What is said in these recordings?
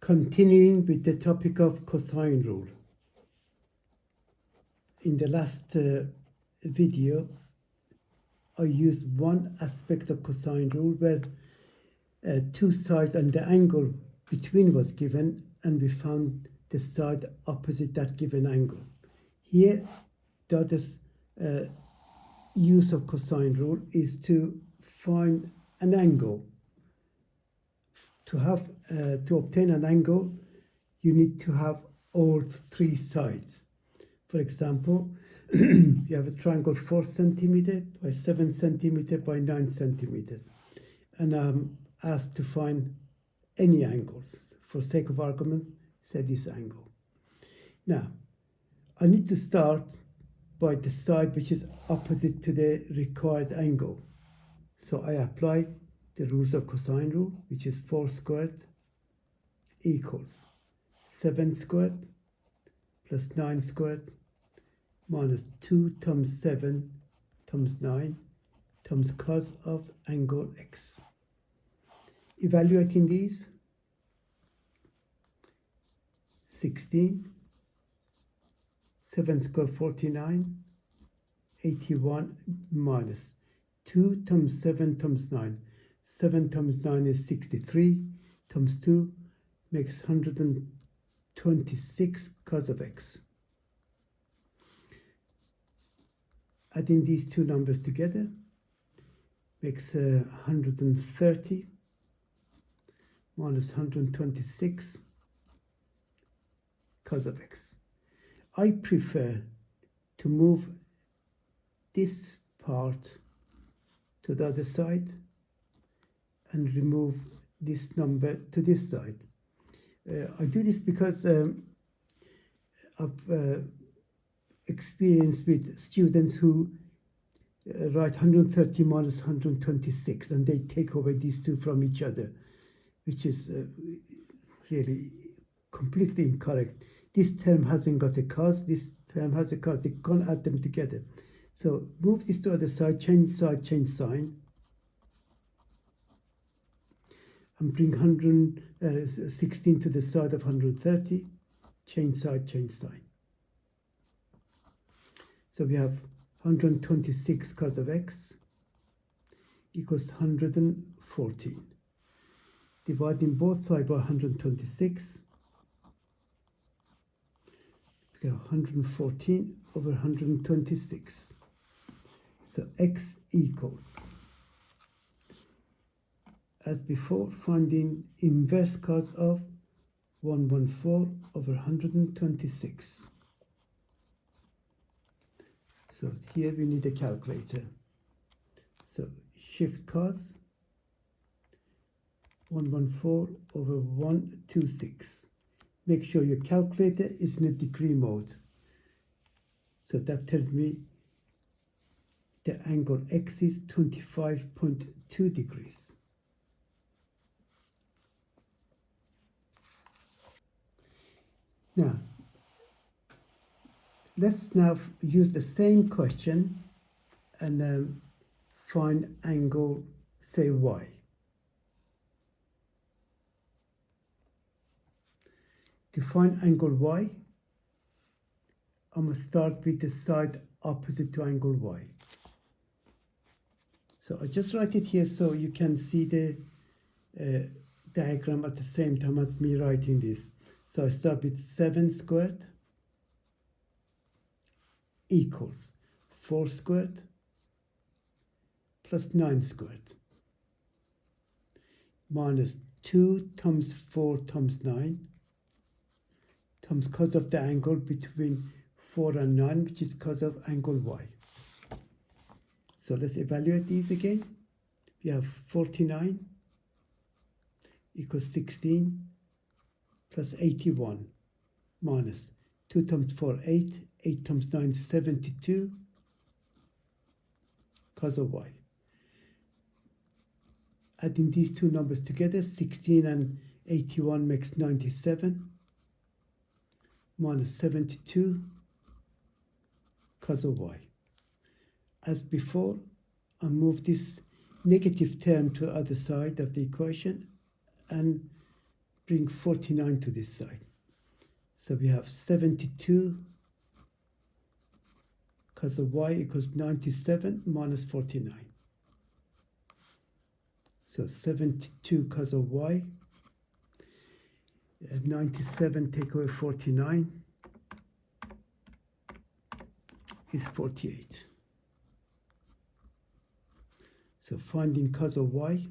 Continuing with the topic of cosine rule. In the last video, I used one aspect of cosine rule where two sides and the angle between was given, and we found the side opposite that given angle. Here, the other use of cosine rule is to find an angle. To obtain an angle, you need to have all three sides. For example, you have a triangle 4 centimeter by 7 centimeter by 9 centimeters, and I'm asked to find any angles. For sake of argument, say this angle. Now, I need to start by the side which is opposite to the required angle. So I apply the rules of cosine rule, which is 4 squared equals 7 squared plus 9 squared minus 2 times 7 times 9 times cos of angle x. Evaluating these, 16, 7 squared 49, 81 minus 2 times 7 times 9. 7 times 9 is 63, times 2 makes 126 cos of x. Adding these two numbers together makes 130 minus 126 cos of x. I prefer to move this part to the other side and remove this number to this side. I do this because of experience with students who write 130 minus 126 and they take away these two from each other, which is really completely incorrect. This term hasn't got a cos, this term has a cos, they can't add them together. So move this to the other side, change sign, and bring 116 to the side of 130, change sign. So we have 126 cos of x equals 114. Dividing both sides by 126, we have 114 over 126. So x equals, as before, finding inverse cos of 114 over 126. So here we need a calculator. So shift cos 114 over 126. Make sure your calculator is in a degree mode. So that tells me the angle x is 25.2 degrees. Now, let's now use the same question and find angle, say, y. To find angle y, I'm going to start with the side opposite to angle y. So I just write it here so you can see the diagram at the same time as me writing this. So I start with 7 squared equals 4 squared plus 9 squared minus 2 times 4 times 9 times cos of the angle between 4 and 9, which is cos of angle y. So let's evaluate these again. We have 49 equals 16 plus 81 minus 2 times 4, 8, 8 times 9, 72 cos of y. Adding these two numbers together, 16 and 81 makes 97 minus 72 cos of y. As before, I move this negative term to the other side of the equation and bring 49 to this side. So we have 72 cos of y equals 97 minus 49. So 72 cos of y, 97 take away 49 is 48. So finding cos of y,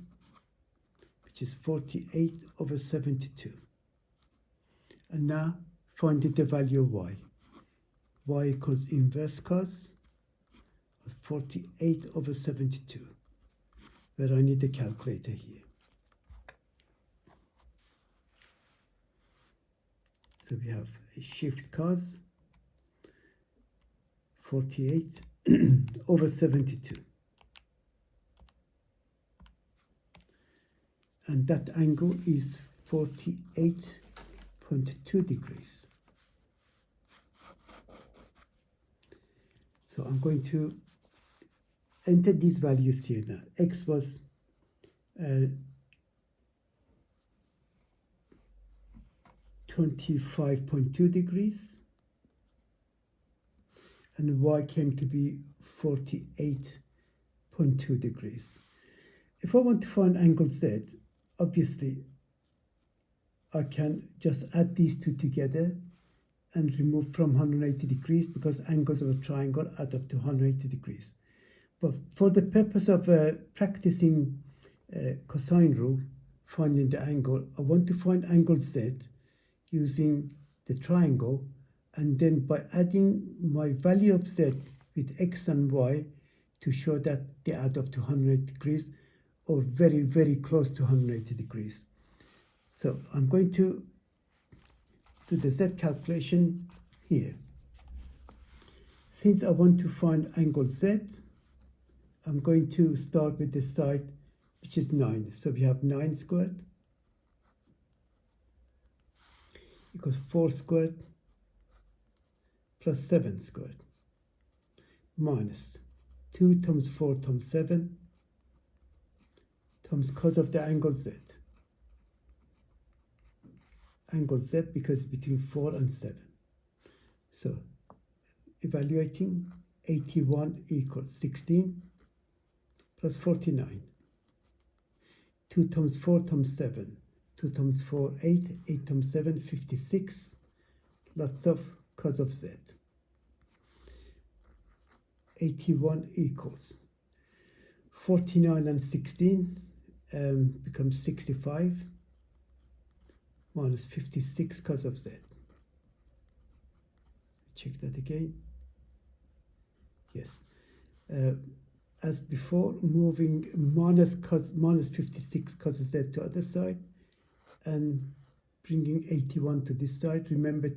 which is 48 over 72. And now finding the value of y. Y equals inverse cos of 48 over 72, where I need the calculator here. So we have a shift cos 48 over 72. And that angle is 48.2 degrees. So I'm going to enter these values here now. X was 25.2 degrees, and y came to be 48.2 degrees. If I want to find angle Z, obviously I can just add these two together and remove from 180 degrees, because angles of a triangle add up to 180 degrees. But for the purpose of practicing cosine rule, finding the angle, I want to find angle Z using the triangle, and then by adding my value of Z with X and Y to show that they add up to 180 degrees, or very, very close to 180 degrees. So I'm going to do the Z calculation here. Since I want to find angle Z, I'm going to start with the side which is 9. So we have 9 squared equals 4 squared plus 7 squared minus 2 times 4 times 7 times cos of the angle Z. Angle Z because it's between 4 and 7. So evaluating, 81 equals 16 plus 49. 2 times 4 times 7. 2 times 4, 8. 8 times 7, 56. Lots of cos of Z. 81 equals 49 and 16 becomes 65 minus 56 cos of Z. Check that again. Yes. As before, moving minus 56 cos of Z to other side and bringing 81 to this side. Remember,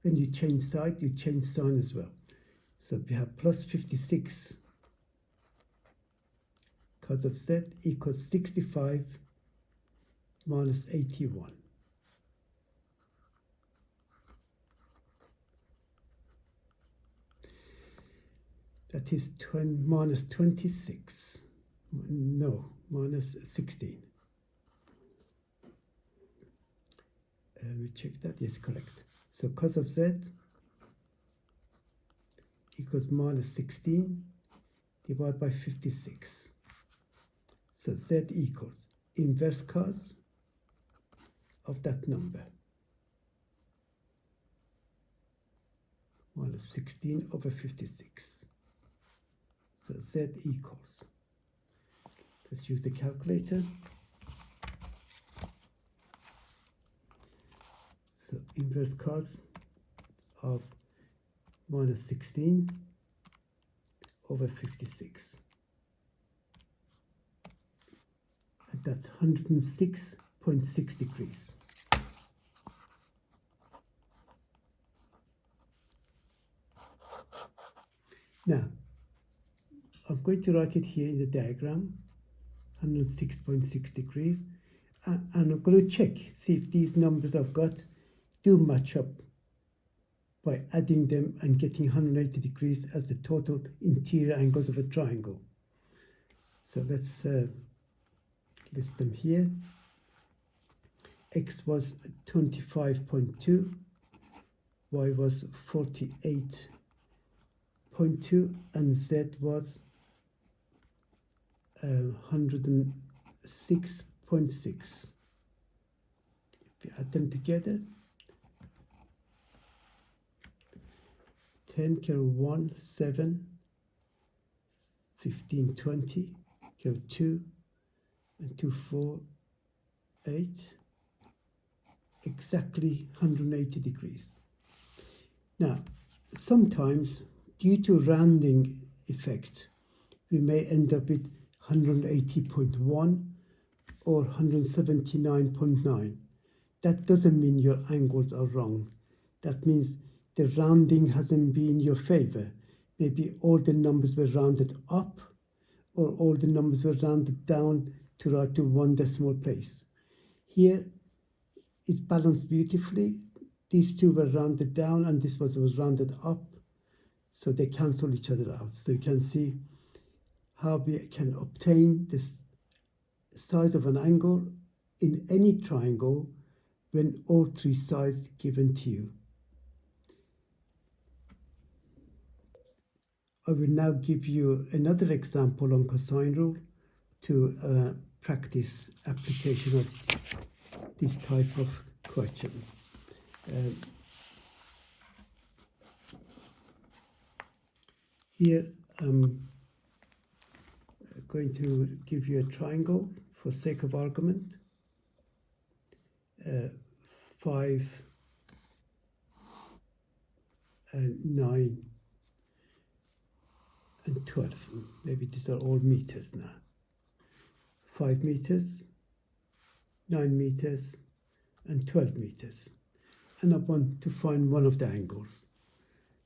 when you change side, you change sign as well. So we have plus 56 cos of Z equals 65 minus 81. That is minus 26. No, minus 16. Let me check that. Yes, correct. So cos of Z equals minus 16 divided by 56. So Z equals inverse cos of that number. Minus 16 over 56. So Z equals, let's use the calculator. So inverse cos of minus 16 over 56. And that's 106.6 degrees. Now, I'm going to write it here in the diagram, 106.6 degrees. And I'm going to check, see if these numbers I've got do match up by adding them and getting 180 degrees as the total interior angles of a triangle. So let's list them here. x was 25.2, y was 48.2, and z was 106.6. If you add them together, 10 carry 1, 7, 15, 20, carry 2, and 2, 4, 8, exactly 180 degrees. Now, sometimes, due to rounding effect, we may end up with 180.1 or 179.9. That doesn't mean your angles are wrong. That means the rounding hasn't been in your favor. Maybe all the numbers were rounded up, or all the numbers were rounded down to right to one decimal place. Here, it's balanced beautifully. These two were rounded down and this was rounded up, so they cancel each other out. So you can see how we can obtain this size of an angle in any triangle when all three sides given to you. I will now give you another example on cosine rule to practice application of this type of questions. Here I'm going to give you a triangle for sake of argument. 5 and 9 and 12. Maybe these are all meters now. 5 meters, 9 meters, and 12 meters. And I want to find one of the angles.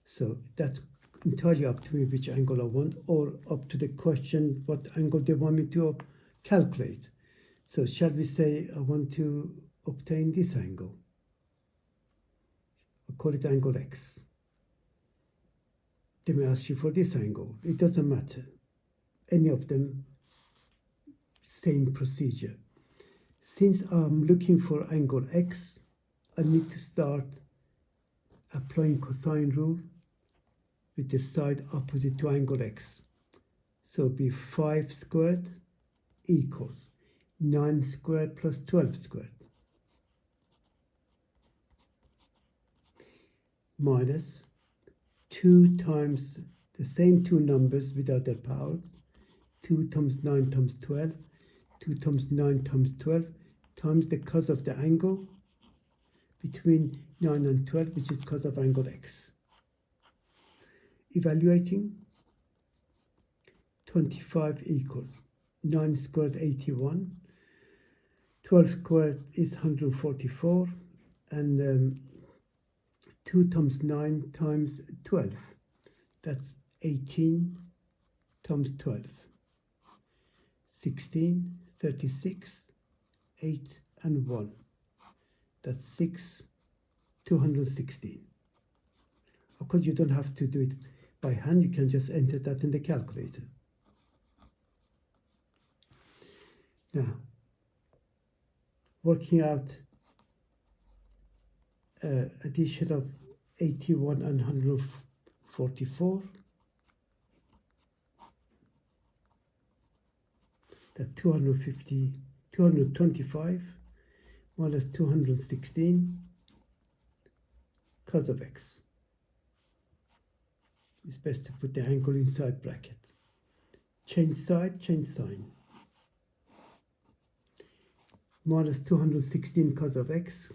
So that's entirely up to me which angle I want, or up to the question what angle they want me to calculate. So shall we say I want to obtain this angle? I'll call it angle X. They may ask you for this angle. It doesn't matter. Any of them, same procedure. Since I'm looking for angle X, I need to start applying cosine rule with the side opposite to angle X. So it'll be 5 squared equals 9 squared plus 12 squared minus 2 times the same two numbers without their powers, 2 times 9 times 12, 2 times 9 times 12, times the cos of the angle between 9 and 12, which is cos of angle X. Evaluating, 25 equals 9 squared 81, 12 squared is 144, and 2 times 9 times 12, that's 18 times 12, 16, 36, 8 and 1, that's 6, 216. Of course, you don't have to do it by hand, you can just enter that in the calculator. Now, working out addition of 81 and 144, that 225 minus 216 cos of X. It's best to put the angle inside bracket. Change side, change sign. Minus 216 cos of X.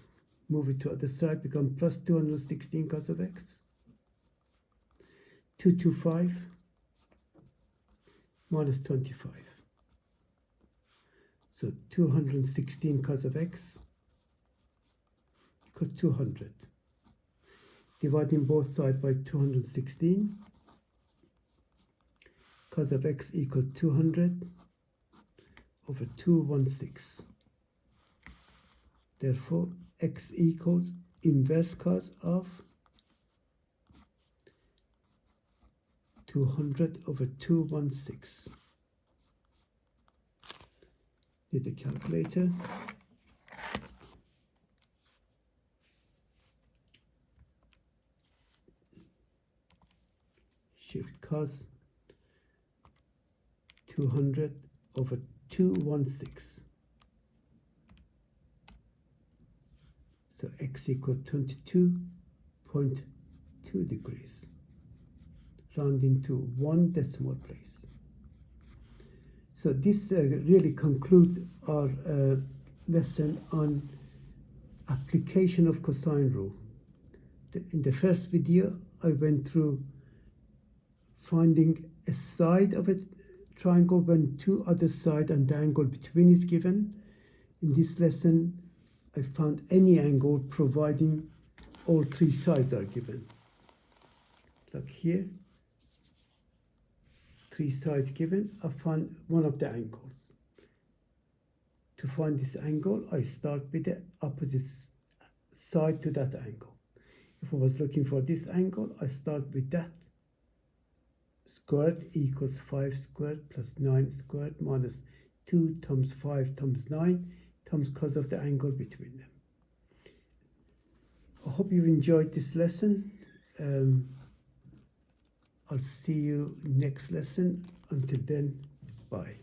Move it to other side, become plus 216 cos of X. 225 minus 25. So 216 cos of X equals 200. Dividing both sides by 216, cos of X equals 200 over 216. Therefore, X equals inverse cos of 200 over 216. Need a calculator. shift cos 200 over 216. So x equal 22.2 degrees, rounding to 1 decimal place. So this really concludes our lesson on application of cosine rule. In the first video, I went through finding a side of a triangle when two other sides and the angle between is given. In this lesson, I found any angle providing all three sides are given. Like here, three sides given, I found one of the angles. To find this angle, I start with the opposite side to that angle. If I was looking for this angle, I start with that. Squared equals 5 squared plus 9 squared minus 2 times 5 times 9 times cos of the angle between them. I hope you've enjoyed this lesson. I'll see you next lesson. Until then, bye.